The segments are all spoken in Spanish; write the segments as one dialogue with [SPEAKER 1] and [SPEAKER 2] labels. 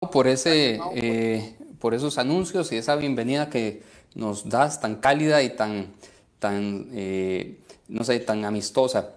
[SPEAKER 1] por esos anuncios y esa bienvenida que nos das tan cálida y no sé, tan amistosa.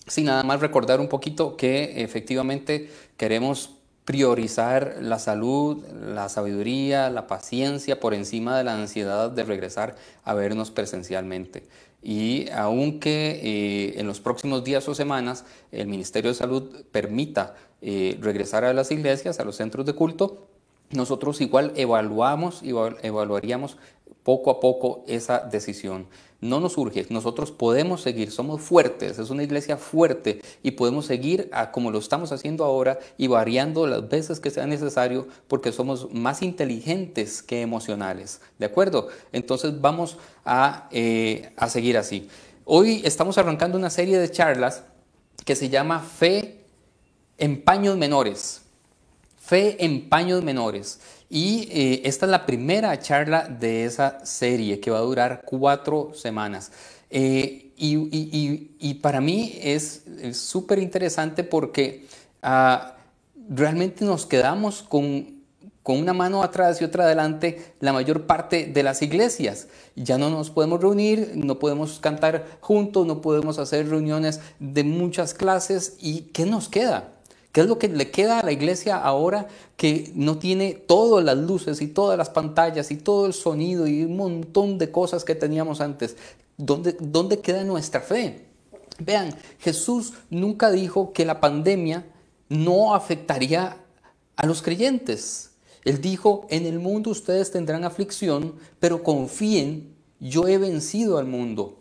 [SPEAKER 1] Sí, nada más recordar un poquito que efectivamente queremos priorizar la salud, la sabiduría, la paciencia por encima de la ansiedad de regresar a vernos presencialmente. Y aunque en los próximos días o semanas el Ministerio de Salud permita regresar a las iglesias, a los centros de culto, nosotros igual evaluaríamos poco a poco esa decisión. No nos urge, nosotros podemos seguir, somos fuertes, es una iglesia fuerte y podemos seguir como lo estamos haciendo ahora y variando las veces que sea necesario porque somos más inteligentes que emocionales. ¿De acuerdo? Entonces vamos a seguir así. Hoy estamos arrancando una serie de charlas que se llama Fe en paños menores. Fe en paños menores. Y esta es la primera charla de esa serie que va a durar 4 semanas. Y para mí es súper interesante porque realmente nos quedamos con una mano atrás y otra adelante la mayor parte de las iglesias. Ya no nos podemos reunir, no podemos cantar juntos, no podemos hacer reuniones de muchas clases. ¿Y qué nos queda? ¿Qué es lo que le queda a la iglesia ahora que no tiene todas las luces y todas las pantallas y todo el sonido y un montón de cosas que teníamos antes? ¿Dónde queda nuestra fe? Vean, Jesús nunca dijo que la pandemia no afectaría a los creyentes. Él dijo, en el mundo ustedes tendrán aflicción, pero confíen, yo he vencido al mundo.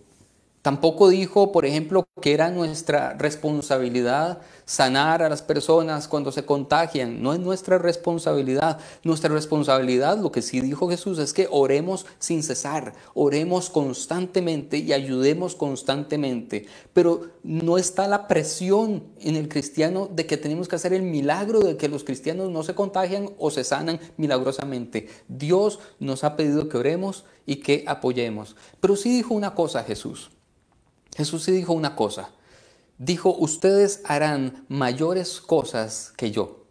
[SPEAKER 1] Tampoco dijo, por ejemplo, que era nuestra responsabilidad sanar a las personas cuando se contagian. No es nuestra responsabilidad. Nuestra responsabilidad, lo que sí dijo Jesús, es que oremos sin cesar, oremos constantemente y ayudemos constantemente. Pero no está la presión en el cristiano de que tenemos que hacer el milagro de que los cristianos no se contagian o se sanan milagrosamente. Dios nos ha pedido que oremos y que apoyemos. Pero sí dijo una cosa Jesús. Jesús sí dijo una cosa. Dijo, ustedes harán mayores cosas que yo.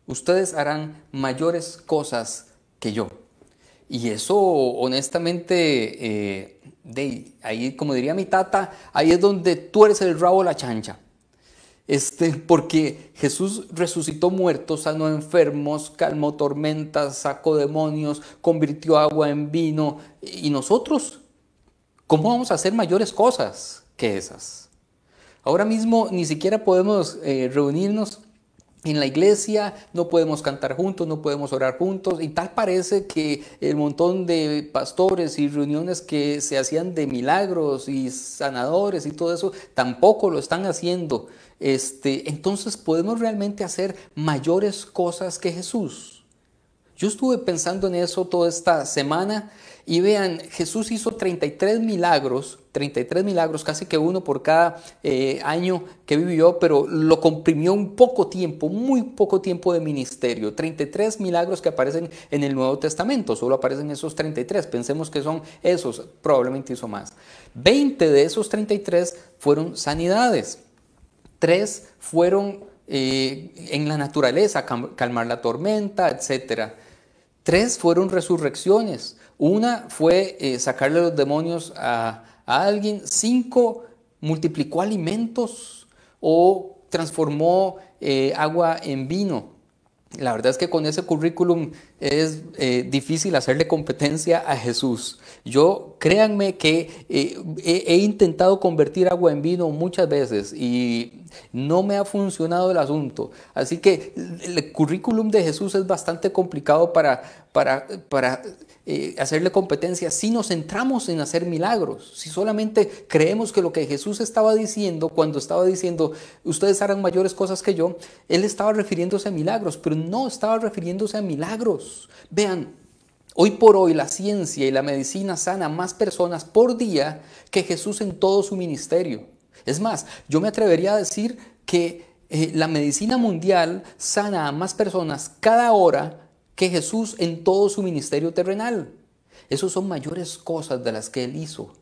[SPEAKER 1] Ustedes harán mayores cosas que yo. Y eso, honestamente, ahí, como diría mi tata, ahí es donde tuerce el rabo la chancha. Porque Jesús resucitó muertos, sanó enfermos, calmó tormentas, sacó demonios, convirtió agua en vino. Y nosotros, ¿cómo vamos a hacer mayores cosas que esas? Ahora mismo ni siquiera podemos reunirnos en la iglesia, no podemos cantar juntos, no podemos orar juntos y tal parece que el montón de pastores y reuniones que se hacían de milagros y sanadores y todo eso tampoco lo están haciendo. Entonces podemos realmente hacer mayores cosas que Jesús. Yo estuve pensando en eso toda esta semana y vean, Jesús hizo 33 milagros, casi que uno por cada año que vivió, pero lo comprimió un poco tiempo, muy poco tiempo de ministerio. 33 milagros que aparecen en el Nuevo Testamento, solo aparecen esos 33, pensemos que son esos, probablemente hizo más. 20 de esos 33 fueron sanidades, 3 fueron en la naturaleza, calmar la tormenta, etcétera. 3 fueron resurrecciones. Una fue sacarle los demonios a alguien. 5 multiplicó alimentos o transformó agua en vino. La verdad es que con ese currículum es difícil hacerle competencia a Jesús. Yo, créanme que he intentado convertir agua en vino muchas veces y no me ha funcionado el asunto. Así que el currículum de Jesús es bastante complicado para hacerle competencia si nos centramos en hacer milagros. Si solamente creemos que lo que Jesús estaba diciendo cuando estaba diciendo ustedes harán mayores cosas que yo, Él estaba refiriéndose a milagros, pero no estaba refiriéndose a milagros. Vean, hoy por hoy la ciencia y la medicina sana más personas por día que Jesús en todo su ministerio. Es más, yo me atrevería a decir que la medicina mundial sana a más personas cada hora que Jesús en todo su ministerio terrenal. Esas son mayores cosas de las que Él hizo.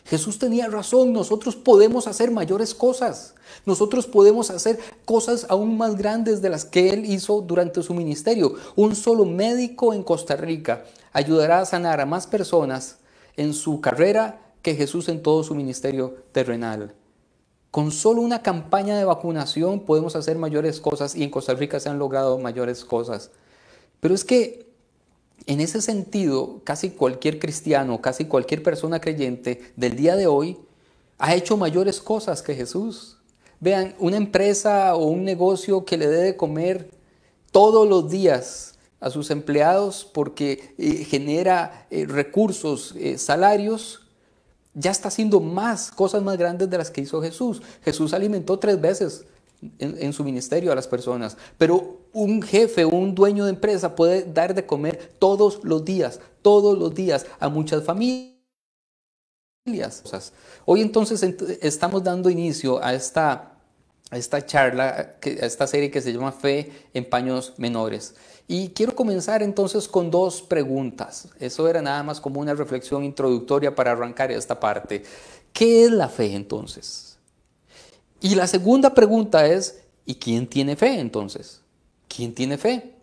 [SPEAKER 1] Jesús tenía razón, nosotros podemos hacer mayores cosas. Nosotros podemos hacer cosas aún más grandes de las que Él hizo durante su ministerio. Un solo médico en Costa Rica ayudará a sanar a más personas en su carrera que Jesús en todo su ministerio terrenal. Con solo una campaña de vacunación podemos hacer mayores cosas y en Costa Rica se han logrado mayores cosas. Pero es que en ese sentido, casi cualquier cristiano, casi cualquier persona creyente del día de hoy ha hecho mayores cosas que Jesús. Vean, una empresa o un negocio que le dé de comer todos los días a sus empleados porque genera recursos, salarios, ya está haciendo cosas más grandes de las que hizo Jesús. Jesús alimentó 3 veces en su ministerio a las personas, pero un jefe, un dueño de empresa puede dar de comer todos los días a muchas familias. Hoy entonces estamos dando inicio a esta charla, a esta serie que se llama Fe en Paños Menores. Y quiero comenzar entonces con 2 preguntas. Eso era nada más como una reflexión introductoria para arrancar esta parte. ¿Qué es la fe entonces? Y la segunda pregunta es, ¿y quién tiene fe entonces? ¿Quién tiene fe?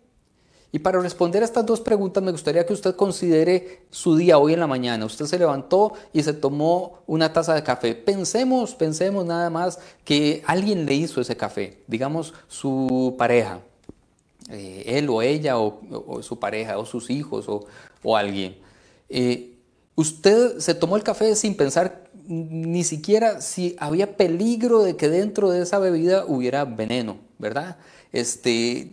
[SPEAKER 1] Y para responder a estas 2 preguntas me gustaría que usted considere su día hoy en la mañana. Usted se levantó y se tomó una taza de café. Pensemos nada más que alguien le hizo ese café, digamos su pareja, él o ella o su pareja o sus hijos o alguien. Usted se tomó el café sin pensar ni siquiera si había peligro de que dentro de esa bebida hubiera veneno, ¿verdad?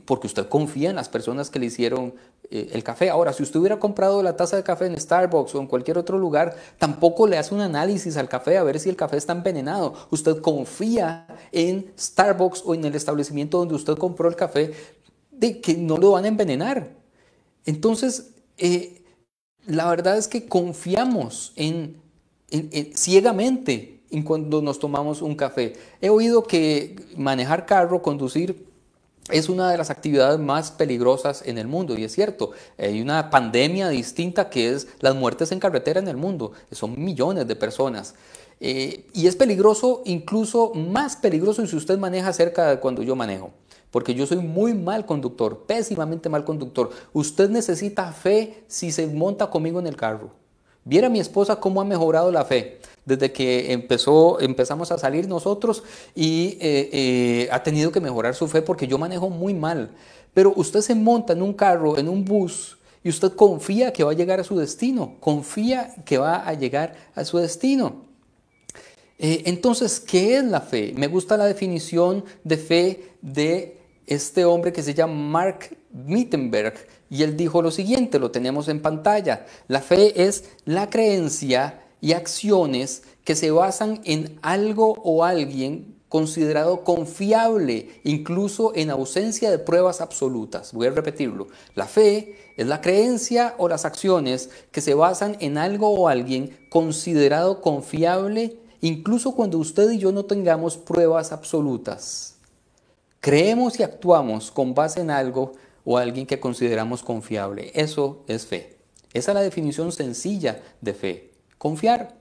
[SPEAKER 1] Porque usted confía en las personas que le hicieron el café. Ahora, si usted hubiera comprado la taza de café en Starbucks o en cualquier otro lugar, tampoco le hace un análisis al café a ver si el café está envenenado. Usted confía en Starbucks o en el establecimiento donde usted compró el café de que no lo van a envenenar. Entonces, la verdad es que confiamos ciegamente cuando nos tomamos un café. He oído que manejar carro, conducir, es una de las actividades más peligrosas en el mundo, y es cierto. Hay una pandemia distinta que es las muertes en carretera en el mundo. Son millones de personas. Y es peligroso, incluso más peligroso si usted maneja cerca de cuando yo manejo. Porque yo soy muy mal conductor, pésimamente mal conductor. Usted necesita fe si se monta conmigo en el carro. Viera a mi esposa cómo ha mejorado la fe desde que empezamos a salir nosotros y ha tenido que mejorar su fe porque yo manejo muy mal. Pero usted se monta en un carro, en un bus, y usted confía que va a llegar a su destino, confía que va a llegar a su destino. Entonces, ¿qué es la fe? Me gusta la definición de fe de este hombre que se llama Mark Mittenberg, y él dijo lo siguiente, lo tenemos en pantalla: la fe es la creencia y acciones que se basan en algo o alguien considerado confiable, incluso en ausencia de pruebas absolutas. Voy a repetirlo. La fe es la creencia o las acciones que se basan en algo o alguien considerado confiable, incluso cuando usted y yo no tengamos pruebas absolutas. Creemos y actuamos con base en algo o alguien que consideramos confiable. Eso es fe. Esa es la definición sencilla de fe. Confiar,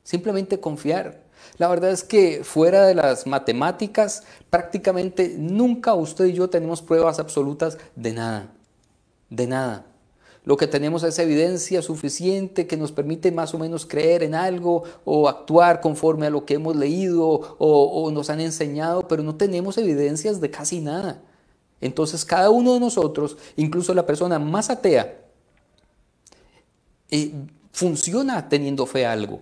[SPEAKER 1] simplemente confiar. La verdad es que fuera de las matemáticas, prácticamente nunca usted y yo tenemos pruebas absolutas de nada, de nada. Lo que tenemos es evidencia suficiente que nos permite más o menos creer en algo o actuar conforme a lo que hemos leído o nos han enseñado, pero no tenemos evidencias de casi nada. Entonces cada uno de nosotros, incluso la persona más atea, funciona teniendo fe a algo,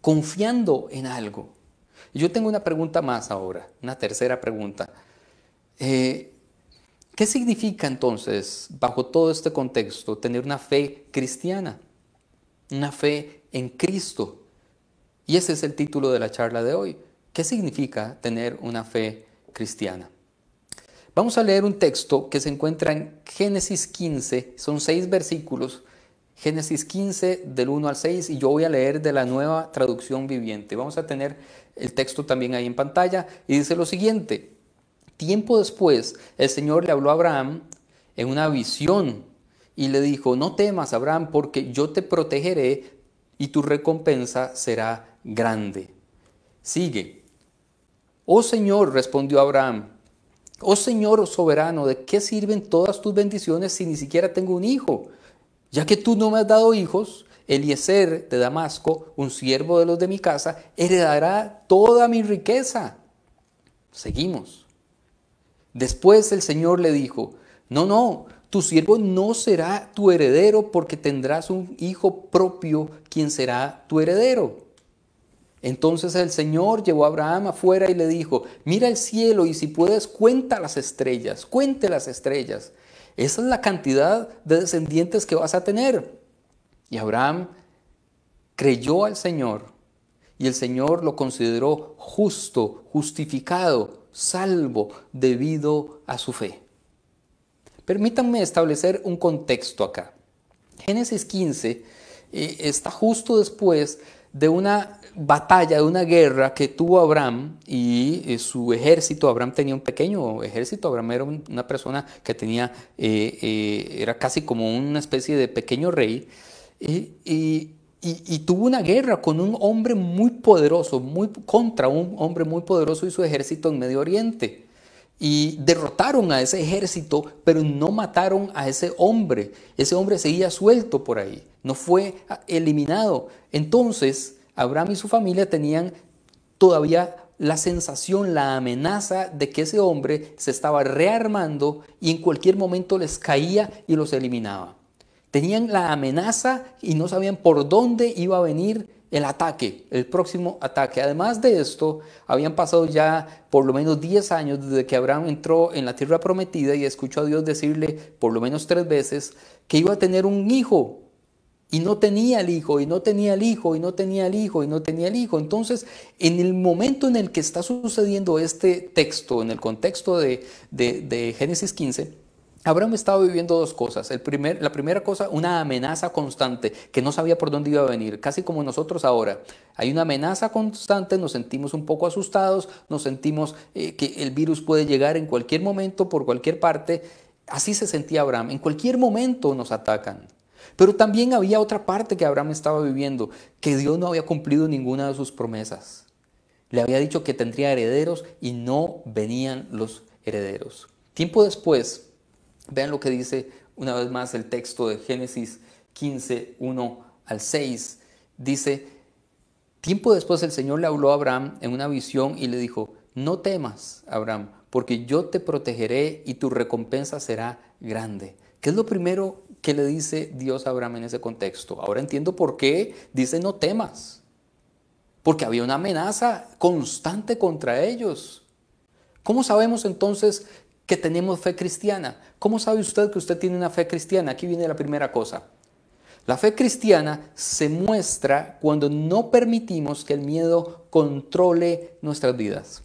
[SPEAKER 1] confiando en algo. Y yo tengo una pregunta más ahora, una tercera pregunta. ¿Qué significa entonces, bajo todo este contexto, tener una fe cristiana? Una fe en Cristo. Y ese es el título de la charla de hoy. ¿Qué significa tener una fe cristiana? Vamos a leer un texto que se encuentra en Génesis 15, son 6 versículos. Génesis 15 del 1 al 6, y yo voy a leer de la Nueva Traducción Viviente. Vamos a tener el texto también ahí en pantalla, y dice lo siguiente: tiempo después, el Señor le habló a Abraham en una visión y le dijo: no temas, Abraham, porque yo te protegeré, y tu recompensa será grande. Sigue. Oh Señor, respondió Abraham, oh Señor soberano, ¿de qué sirven todas tus bendiciones si ni siquiera tengo un hijo? Ya que tú no me has dado hijos, Eliezer de Damasco, un siervo de los de mi casa, heredará toda mi riqueza. Seguimos. Después el Señor le dijo, no, tu siervo no será tu heredero porque tendrás un hijo propio quien será tu heredero. Entonces el Señor llevó a Abraham afuera y le dijo, mira el cielo y si puedes cuenta las estrellas, cuente las estrellas. Esa es la cantidad de descendientes que vas a tener. Y Abraham creyó al Señor y el Señor lo consideró justo, justificado, salvo debido a su fe. Permítanme establecer un contexto acá. Génesis 15 está justo después de una batalla, de una guerra que tuvo Abraham y su ejército. Abraham tenía un pequeño ejército. Abraham era una persona que tenía, era casi como una especie de pequeño rey. Y tuvo una guerra con un hombre muy poderoso, contra un hombre muy poderoso y su ejército en Medio Oriente. Y derrotaron a ese ejército, pero no mataron a ese hombre. Ese hombre seguía suelto por ahí, no fue eliminado. Entonces, Abraham y su familia tenían todavía la sensación, la amenaza de que ese hombre se estaba rearmando y en cualquier momento les caía y los eliminaba. Tenían la amenaza y no sabían por dónde iba a venir el ataque, el próximo ataque. Además de esto, habían pasado ya por lo menos 10 años desde que Abraham entró en la tierra prometida y escuchó a Dios decirle por lo menos 3 veces que iba a tener un hijo. Y no tenía el hijo, y no tenía el hijo, y no tenía el hijo, y no tenía el hijo. Entonces, en el momento en el que está sucediendo este texto, en el contexto de Génesis 15, Abraham estaba viviendo 2 cosas. La primera cosa, una amenaza constante, que no sabía por dónde iba a venir, casi como nosotros ahora. Hay una amenaza constante, nos sentimos un poco asustados, nos sentimos que el virus puede llegar en cualquier momento, por cualquier parte. Así se sentía Abraham, en cualquier momento nos atacan. Pero también había otra parte que Abraham estaba viviendo, que Dios no había cumplido ninguna de sus promesas. Le había dicho que tendría herederos y no venían los herederos. Tiempo después, vean lo que dice una vez más el texto de Génesis 15, 1 al 6. Dice, tiempo después el Señor le habló a Abraham en una visión y le dijo, no temas, Abraham, porque yo te protegeré y tu recompensa será grande. ¿Qué es lo primero que le dice Dios a Abraham en ese contexto? Ahora entiendo por qué dice no temas. Porque había una amenaza constante contra ellos. ¿Cómo sabemos entonces que tenemos fe cristiana? ¿Cómo sabe usted que usted tiene una fe cristiana? Aquí viene la primera cosa. La fe cristiana se muestra cuando no permitimos que el miedo controle nuestras vidas.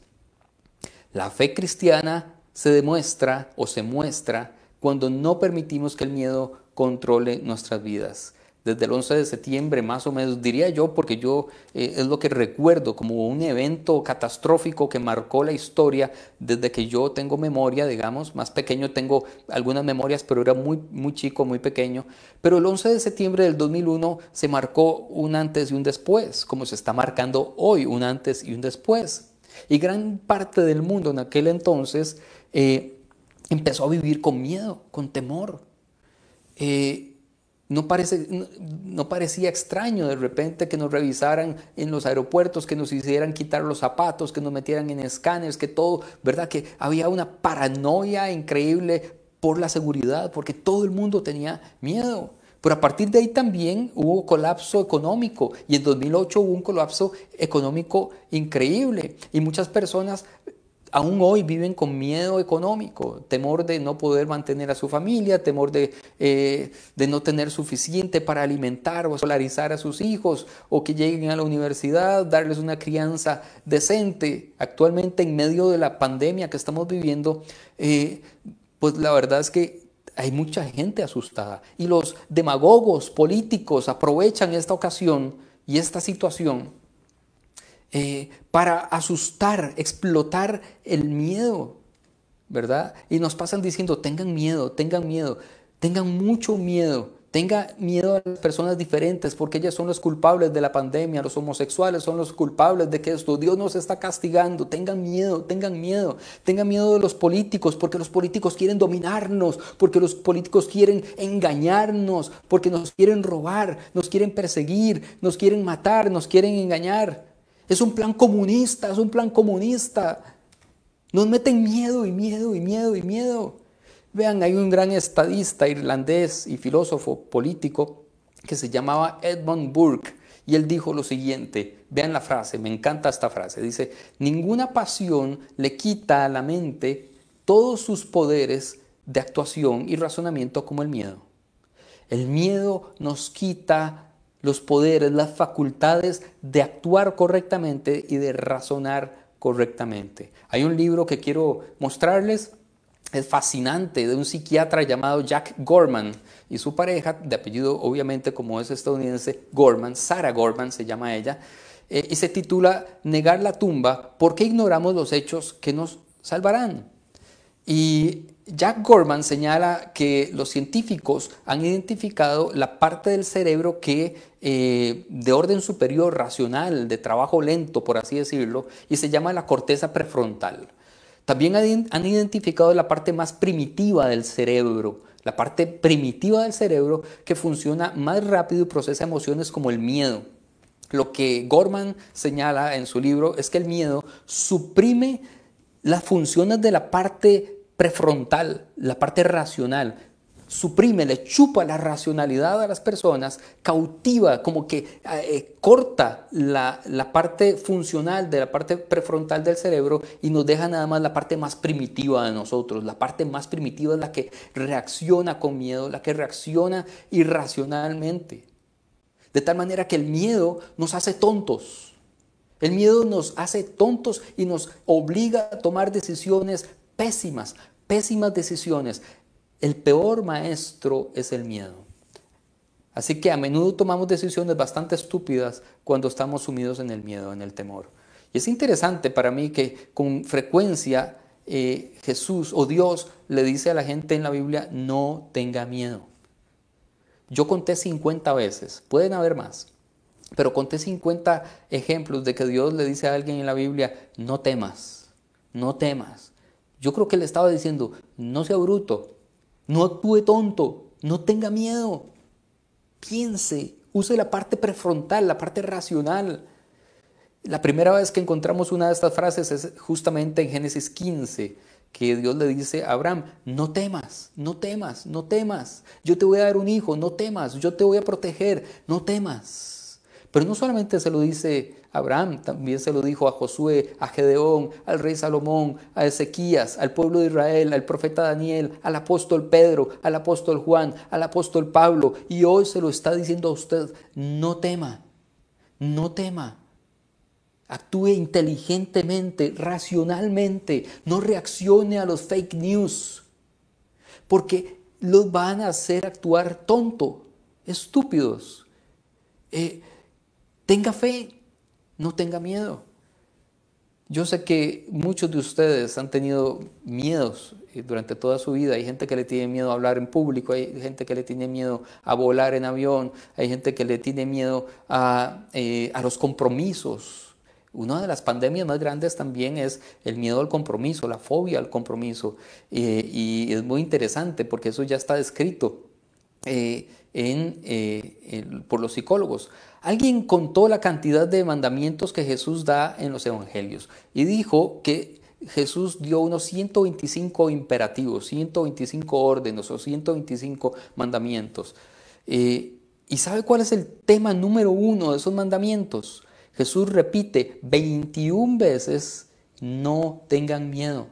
[SPEAKER 1] La fe cristiana se demuestra o se muestra cuando no permitimos que el miedo controle nuestras vidas. Desde el 11 de septiembre, más o menos, diría yo, porque yo es lo que recuerdo como un evento catastrófico que marcó la historia desde que yo tengo memoria, digamos, más pequeño tengo algunas memorias, pero era muy chico, muy pequeño. Pero el 11 de septiembre del 2001 se marcó un antes y un después, como se está marcando hoy, un antes y un después. Y gran parte del mundo en aquel entonces empezó a vivir con miedo, con temor. No parecía extraño de repente que nos revisaran en los aeropuertos, que nos hicieran quitar los zapatos, que nos metieran en escáneres, que todo, ¿verdad? Que había una paranoia increíble por la seguridad, porque todo el mundo tenía miedo. Pero a partir de ahí también hubo colapso económico y en 2008 hubo un colapso económico increíble y muchas personas aún hoy viven con miedo económico, temor de no poder mantener a su familia, temor de no tener suficiente para alimentar o escolarizar a sus hijos o que lleguen a la universidad, darles una crianza decente. Actualmente en medio de la pandemia que estamos viviendo, pues la verdad es que hay mucha gente asustada y los demagogos políticos aprovechan esta ocasión y esta situación para asustar, explotar el miedo, ¿verdad? Y nos pasan diciendo, tengan miedo, tengan mucho miedo. Tenga miedo a las personas diferentes porque ellas son los culpables de la pandemia. Los homosexuales son los culpables de que esto. Dios nos está castigando. Tengan miedo, tengan miedo. Tengan miedo de los políticos porque los políticos quieren dominarnos, porque los políticos quieren engañarnos, porque nos quieren robar, nos quieren perseguir, nos quieren matar, nos quieren engañar. Es un plan comunista, es un plan comunista. Nos meten miedo y miedo y miedo y miedo. Vean, hay un gran estadista irlandés y filósofo político que se llamaba Edmund Burke y él dijo lo siguiente, vean la frase, me encanta esta frase, dice: ninguna pasión le quita a la mente todos sus poderes de actuación y razonamiento como el miedo. El miedo nos quita los poderes, las facultades de actuar correctamente y de razonar correctamente. Hay un libro que quiero mostrarles. Es fascinante, de un psiquiatra llamado Jack Gorman y su pareja, de apellido obviamente como es estadounidense, Gorman, Sarah Gorman se llama ella, y se titula Negar la tumba, ¿por qué ignoramos los hechos que nos salvarán? Y Jack Gorman señala que los científicos han identificado la parte del cerebro que de orden superior, racional, de trabajo lento, por así decirlo, y se llama la corteza prefrontal. También han identificado la parte más primitiva del cerebro, la parte primitiva del cerebro que funciona más rápido y procesa emociones como el miedo. Lo que Gorman señala en su libro es que el miedo suprime las funciones de la parte prefrontal, la parte racional. Suprime, le chupa la racionalidad a las personas, cautiva, como que corta la parte funcional de la parte prefrontal del cerebro y nos deja nada más la parte más primitiva de nosotros. La parte más primitiva es la que reacciona con miedo, la que reacciona irracionalmente. De tal manera que el miedo nos hace tontos. El miedo nos hace tontos y nos obliga a tomar decisiones pésimas, pésimas decisiones. El peor maestro es el miedo. Así que a menudo tomamos decisiones bastante estúpidas cuando estamos sumidos en el miedo, en el temor. Y es interesante para mí que con frecuencia Jesús o Dios le dice a la gente en la Biblia: no tenga miedo. Yo conté 50 veces, pueden haber más, pero conté 50 ejemplos de que Dios le dice a alguien en la Biblia: no temas, no temas. Yo creo que le estaba diciendo: no sea bruto. No actúe tonto, no tenga miedo, piense, use la parte prefrontal, la parte racional. La primera vez que encontramos una de estas frases es justamente en Génesis 15, que Dios le dice a Abraham: no temas, no temas, no temas, yo te voy a dar un hijo, no temas, yo te voy a proteger, no temas. Pero no solamente se lo dice a Abraham, también se lo dijo a Josué, a Gedeón, al rey Salomón, a Ezequías, al pueblo de Israel, al profeta Daniel, al apóstol Pedro, al apóstol Juan, al apóstol Pablo. Y hoy se lo está diciendo a usted: no tema, no tema. Actúe inteligentemente, racionalmente, no reaccione a los fake news, porque los van a hacer actuar tonto, estúpidos. Tenga fe, no tenga miedo. Yo sé que muchos de ustedes han tenido miedos durante toda su vida. Hay gente que le tiene miedo a hablar en público, hay gente que le tiene miedo a volar en avión, hay gente que le tiene miedo a los compromisos. Una de las pandemias más grandes también es el miedo al compromiso, la fobia al compromiso. Y es muy interesante porque eso ya está descrito por los psicólogos. Alguien contó la cantidad de mandamientos que Jesús da en los evangelios y dijo que Jesús dio unos 125 imperativos, 125 órdenes o 125 mandamientos. ¿Y sabe cuál es el tema número uno de esos mandamientos? Jesús repite 21 veces: no tengan miedo,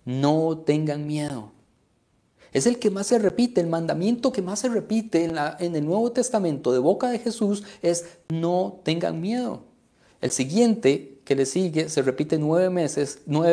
[SPEAKER 1] no tengan miedo. Es el que más se repite, el mandamiento que más se repite en el Nuevo Testamento de boca de Jesús es: no tengan miedo. El siguiente que le sigue se repite 9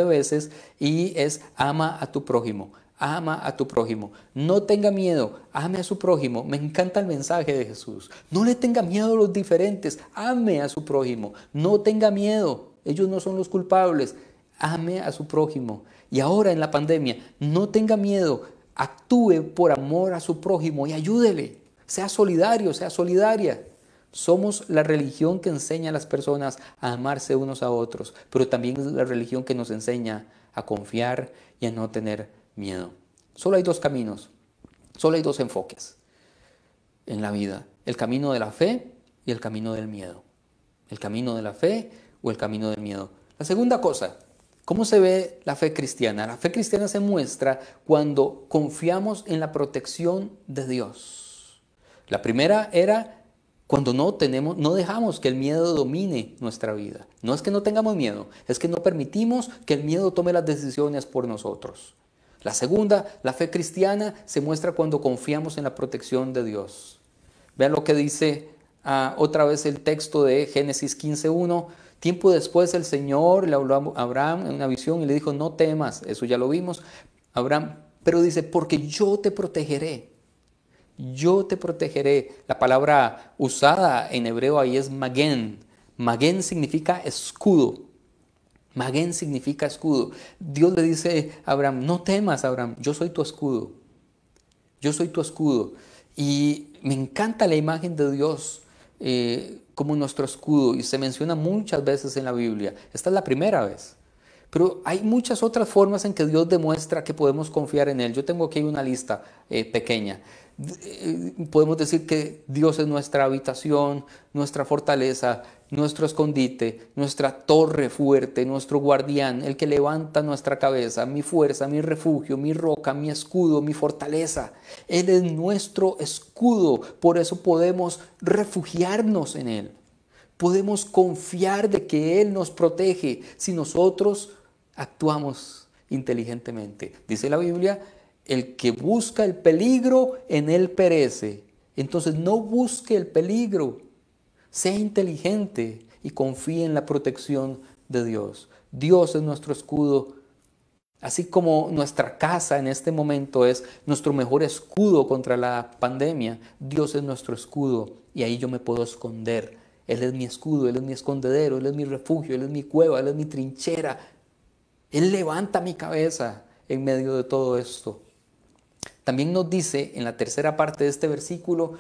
[SPEAKER 1] veces y es: ama a tu prójimo, ama a tu prójimo. No tenga miedo, ame a su prójimo. Me encanta el mensaje de Jesús. No le tenga miedo a los diferentes, ame a su prójimo. No tenga miedo, ellos no son los culpables. Ame a su prójimo. Y ahora en la pandemia, no tenga miedo. Actúe por amor a su prójimo y ayúdele. Sea solidario, sea solidaria. Somos la religión que enseña a las personas a amarse unos a otros, pero también es la religión que nos enseña a confiar y a no tener miedo. Solo hay dos caminos, solo hay dos enfoques en la vida: el camino de la fe y el camino del miedo. El camino de la fe o el camino del miedo. La segunda cosa, ¿cómo se ve la fe cristiana? La fe cristiana se muestra cuando confiamos en la protección de Dios. La primera era cuando no dejamos que el miedo domine nuestra vida. No es que no tengamos miedo, es que no permitimos que el miedo tome las decisiones por nosotros. La segunda, la fe cristiana, se muestra cuando confiamos en la protección de Dios. Vean lo que dice otra vez el texto de Génesis 15:1. Tiempo después el Señor le habló a Abraham en una visión y le dijo: no temas, eso ya lo vimos, Abraham, pero dice: porque yo te protegeré. Yo te protegeré. La palabra usada en hebreo ahí es magén. Magén significa escudo. Magén significa escudo. Dios le dice a Abraham: no temas, Abraham, yo soy tu escudo. Yo soy tu escudo. Y me encanta la imagen de Dios como nuestro escudo, y se menciona muchas veces en la Biblia. Esta es la primera vez. Pero hay muchas otras formas en que Dios demuestra que podemos confiar en Él. Yo tengo aquí una lista pequeña. Podemos decir que Dios es nuestra habitación, nuestra fortaleza, nuestro escondite, nuestra torre fuerte, nuestro guardián, el que levanta nuestra cabeza, mi fuerza, mi refugio, mi roca, mi escudo, mi fortaleza. Él es nuestro escudo, por eso podemos refugiarnos en Él. Podemos confiar de que Él nos protege si nosotros actuamos inteligentemente. Dice la Biblia: el que busca el peligro, en él perece. Entonces no busque el peligro. Sea inteligente y confíe en la protección de Dios. Dios es nuestro escudo. Así como nuestra casa en este momento es nuestro mejor escudo contra la pandemia, Dios es nuestro escudo y ahí yo me puedo esconder. Él es mi escudo, Él es mi escondedero, Él es mi refugio, Él es mi cueva, Él es mi trinchera. Él levanta mi cabeza en medio de todo esto. También nos dice en la tercera parte de este versículo: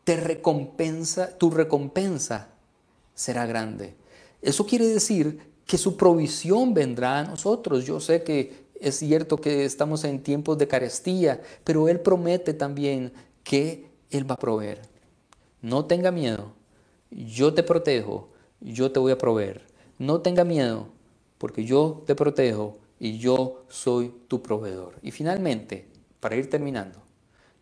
[SPEAKER 1] tu recompensa será grande. Eso quiere decir que su provisión vendrá a nosotros. Yo sé que es cierto que estamos en tiempos de carestía, pero Él promete también que Él va a proveer. No tenga miedo, yo te protejo, yo te voy a proveer. No tenga miedo, porque yo te protejo y yo soy tu proveedor. Y finalmente, para ir terminando,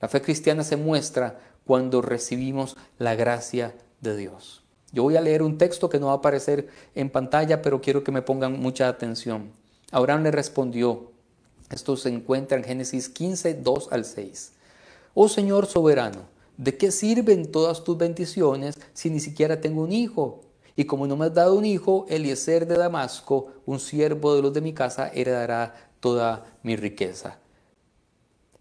[SPEAKER 1] la fe cristiana se muestra cuando recibimos la gracia de Dios. Yo voy a leer un texto que no va a aparecer en pantalla, pero quiero que me pongan mucha atención. Abraham le respondió, esto se encuentra en Génesis 15, 2 al 6. Oh Señor soberano, ¿de qué sirven todas tus bendiciones si ni siquiera tengo un hijo? Y como no me has dado un hijo, Eliezer de Damasco, un siervo de los de mi casa, heredará toda mi riqueza.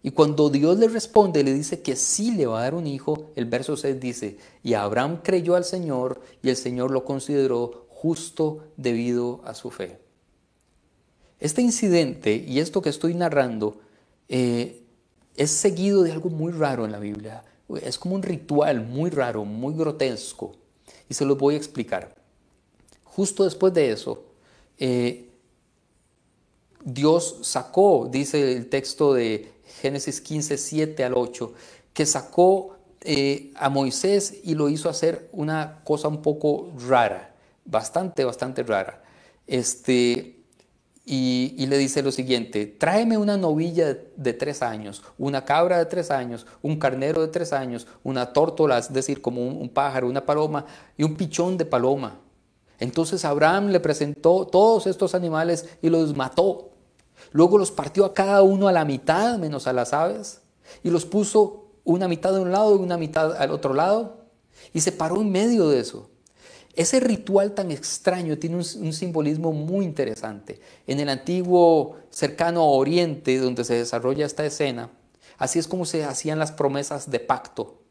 [SPEAKER 1] Y cuando Dios le responde, le dice que sí le va a dar un hijo, el verso 6 dice: y Abraham creyó al Señor y el Señor lo consideró justo debido a su fe. Este incidente y esto que estoy narrando es seguido de algo muy raro en la Biblia. Es como un ritual muy raro, muy grotesco. Y se lo voy a explicar. Justo después de eso, Dios sacó, dice el texto de Génesis 15, 7 al 8, que sacó a Moisés y lo hizo hacer una cosa un poco rara, bastante rara. Y le dice lo siguiente: tráeme una novilla de 3 años, una cabra de 3 años, un carnero de 3 años, una tórtola, es decir, como un pájaro, una paloma, y un pichón de paloma. Entonces Abraham le presentó todos estos animales y los mató. Luego los partió a cada uno a la mitad, menos a las aves, y los puso una mitad de un lado y una mitad al otro lado, y se paró en medio de eso. Ese ritual tan extraño tiene un simbolismo muy interesante. En el antiguo cercano Oriente, donde se desarrolla esta escena, así es como se hacían las promesas de pacto.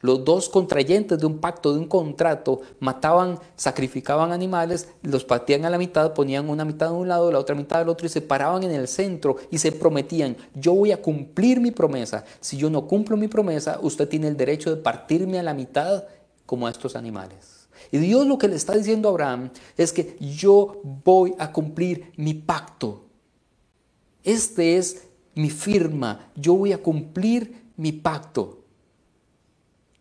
[SPEAKER 1] Los dos contrayentes de un pacto, de un contrato, mataban, sacrificaban animales, los partían a la mitad, ponían una mitad de un lado, la otra mitad del otro y se paraban en el centro y se prometían, yo voy a cumplir mi promesa. Si yo no cumplo mi promesa, usted tiene el derecho de partirme a la mitad como a estos animales. Y Dios lo que le está diciendo a Abraham es que yo voy a cumplir mi pacto. Este es mi firma, yo voy a cumplir mi pacto.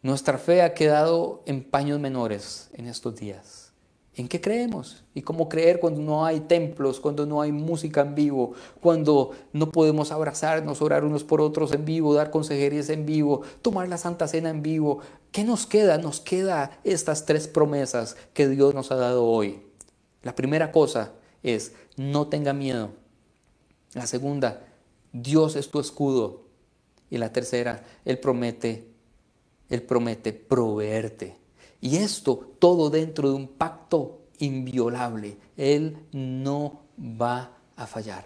[SPEAKER 1] Nuestra fe ha quedado en paños menores en estos días. ¿En qué creemos? ¿Y cómo creer cuando no hay templos, cuando no hay música en vivo, cuando no podemos abrazarnos, orar unos por otros en vivo, dar consejerías en vivo, tomar la Santa Cena en vivo? ¿Qué nos queda? Nos queda estas 3 promesas que Dios nos ha dado hoy. La primera cosa es, no tenga miedo. La segunda, Dios es tu escudo. Y la tercera, Él promete proveerte. Y esto todo dentro de un pacto inviolable. Él no va a fallar.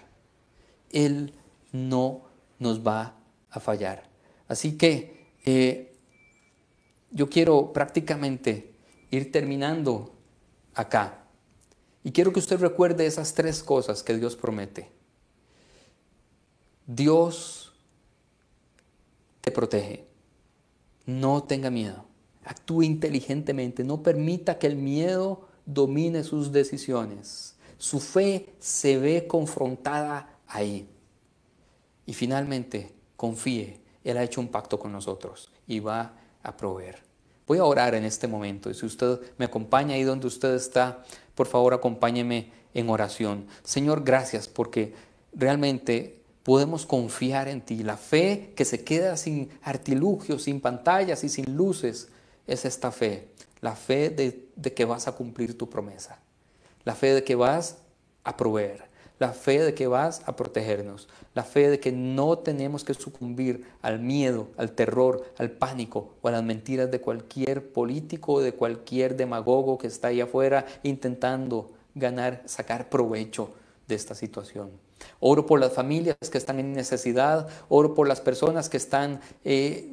[SPEAKER 1] Él no nos va a fallar. Así que yo quiero prácticamente ir terminando acá. Y quiero que usted recuerde esas 3 cosas que Dios promete. Dios te protege. No tenga miedo, actúe inteligentemente, no permita que el miedo domine sus decisiones. Su fe se ve confrontada ahí. Y finalmente, confíe, Él ha hecho un pacto con nosotros y va a proveer. Voy a orar en este momento y si usted me acompaña ahí donde usted está, por favor acompáñeme en oración. Señor, gracias porque realmente podemos confiar en ti. La fe que se queda sin artilugios, sin pantallas y sin luces es esta fe. La fe de que vas a cumplir tu promesa. La fe de que vas a proveer. La fe de que vas a protegernos. La fe de que no tenemos que sucumbir al miedo, al terror, al pánico o a las mentiras de cualquier político o de cualquier demagogo que está ahí afuera intentando sacar provecho de esta situación. Oro por las familias que están en necesidad, oro por las personas que están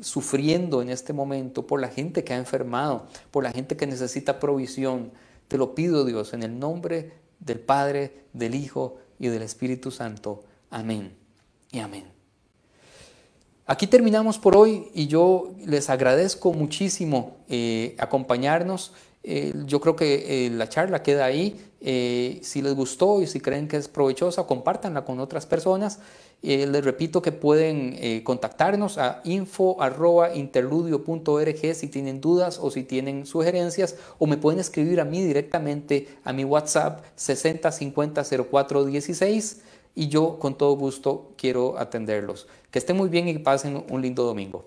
[SPEAKER 1] sufriendo en este momento, por la gente que ha enfermado, por la gente que necesita provisión. Te lo pido, Dios, en el nombre del Padre, del Hijo y del Espíritu Santo. Amén y amén. Aquí terminamos por hoy y yo les agradezco muchísimo acompañarnos. Yo creo que la charla queda ahí. Si les gustó y si creen que es provechosa, compártanla con otras personas. Les repito que pueden contactarnos a info@interludio.org si tienen dudas o si tienen sugerencias, o me pueden escribir a mí directamente a mi WhatsApp 60500416 y yo con todo gusto quiero atenderlos. Que estén muy bien y pasen un lindo domingo.